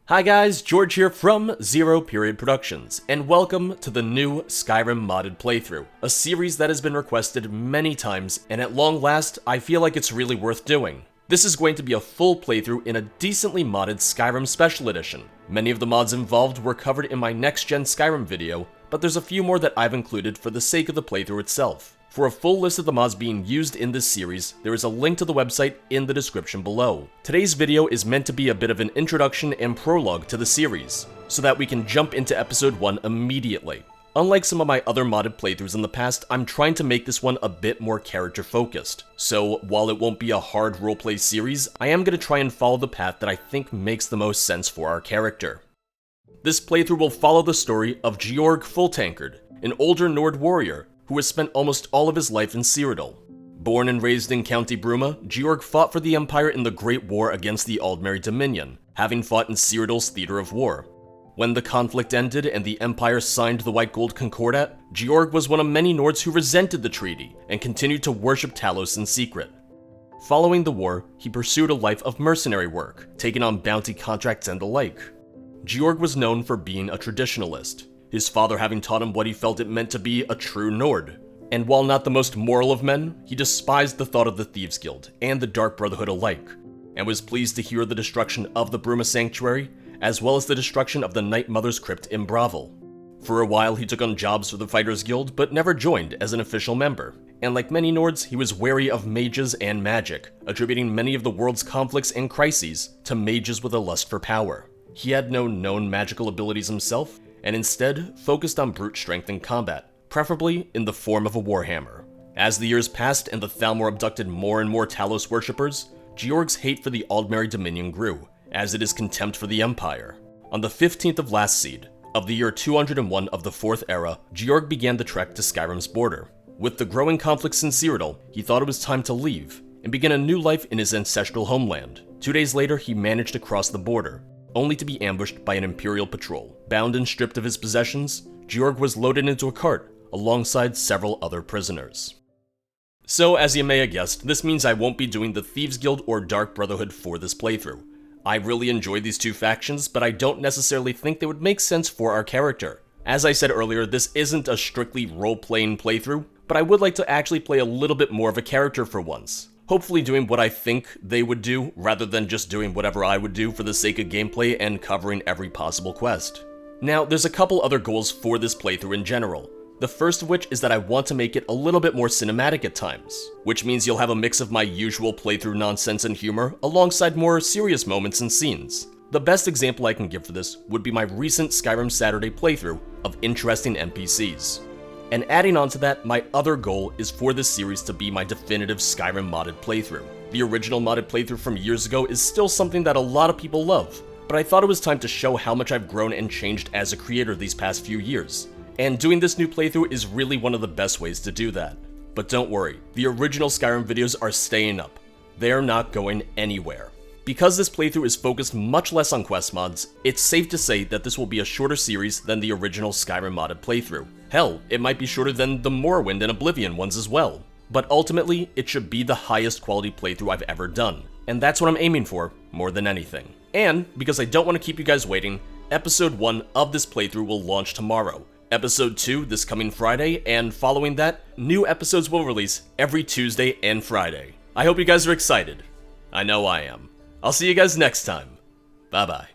Hi guys, George here from Zero Period Productions, and welcome to the new Skyrim Modded playthrough, a series that has been requested many times, and at long last, I feel like it's really worth doing. This is going to be a full playthrough in a decently modded Skyrim Special Edition. Many of the mods involved were covered in my next-gen Skyrim video, but there's a few more that I've included for the sake of the playthrough itself. For a full list of the mods being used in this series, there is a link to the website in the description below. Today's video is meant to be a bit of an introduction and prologue to the series, so that we can jump into episode 1 immediately. Unlike some of my other modded playthroughs in the past, I'm trying to make this one a bit more character focused. So while it won't be a hard roleplay series, I am going to try and follow the path that I think makes the most sense for our character. This playthrough will follow the story of Georg Fulltankard, an older Nord warrior who has spent almost all of his life in Cyrodiil. Born and raised in County Bruma, Georg fought for the Empire in the Great War against the Aldmeri Dominion, having fought in Cyrodiil's theater of war. When the conflict ended and the Empire signed the White Gold Concordat, Georg was one of many Nords who resented the treaty and continued to worship Talos in secret. Following the war, he pursued a life of mercenary work, taking on bounty contracts and the like. Georg was known for being a traditionalist, his father having taught him what he felt it meant to be a true Nord. And while not the most moral of men, he despised the thought of the Thieves Guild and the Dark Brotherhood alike, and was pleased to hear the destruction of the Bruma Sanctuary, as well as the destruction of the Night Mother's Crypt in Bravel. For a while he took on jobs for the Fighters Guild, but never joined as an official member. And like many Nords, he was wary of mages and magic, attributing many of the world's conflicts and crises to mages with a lust for power. He had no known magical abilities himself, and instead focused on brute strength and combat, preferably in the form of a warhammer. As the years passed and the Thalmor abducted more and more Talos worshippers, Georg's hate for the Aldmeri Dominion grew, as did his contempt for the Empire. On the 15th of last seed, of the year 201 of the 4th era, Georg began the trek to Skyrim's border. With the growing conflicts in Cyrodiil, he thought it was time to leave, and begin a new life in his ancestral homeland. 2 days later, he managed to cross the border, only to be ambushed by an Imperial patrol. Bound and stripped of his possessions, Georg was loaded into a cart, alongside several other prisoners. So, as you may have guessed, this means I won't be doing the Thieves Guild or Dark Brotherhood for this playthrough. I really enjoy these two factions, but I don't necessarily think they would make sense for our character. As I said earlier, this isn't a strictly role-playing playthrough, but I would like to actually play a little bit more of a character for once. Hopefully doing what I think they would do, rather than just doing whatever I would do for the sake of gameplay and covering every possible quest. Now, there's a couple other goals for this playthrough in general. The first of which is that I want to make it a little bit more cinematic at times, which means you'll have a mix of my usual playthrough nonsense and humor, alongside more serious moments and scenes. The best example I can give for this would be my recent Skyrim Saturday playthrough of interesting NPCs. And adding on to that, my other goal is for this series to be my definitive Skyrim Modded playthrough. The original modded playthrough from years ago is still something that a lot of people love, but I thought it was time to show how much I've grown and changed as a creator these past few years. And doing this new playthrough is really one of the best ways to do that. But don't worry, the original Skyrim videos are staying up. They're not going anywhere. Because this playthrough is focused much less on quest mods, it's safe to say that this will be a shorter series than the original Skyrim Modded playthrough. Hell, it might be shorter than the Morrowind and Oblivion ones as well. But ultimately, it should be the highest quality playthrough I've ever done. And that's what I'm aiming for, more than anything. And, because I don't want to keep you guys waiting, episode 1 of this playthrough will launch tomorrow. Episode 2 this coming Friday, and following that, new episodes will release every Tuesday and Friday. I hope you guys are excited. I know I am. I'll see you guys next time. Bye bye.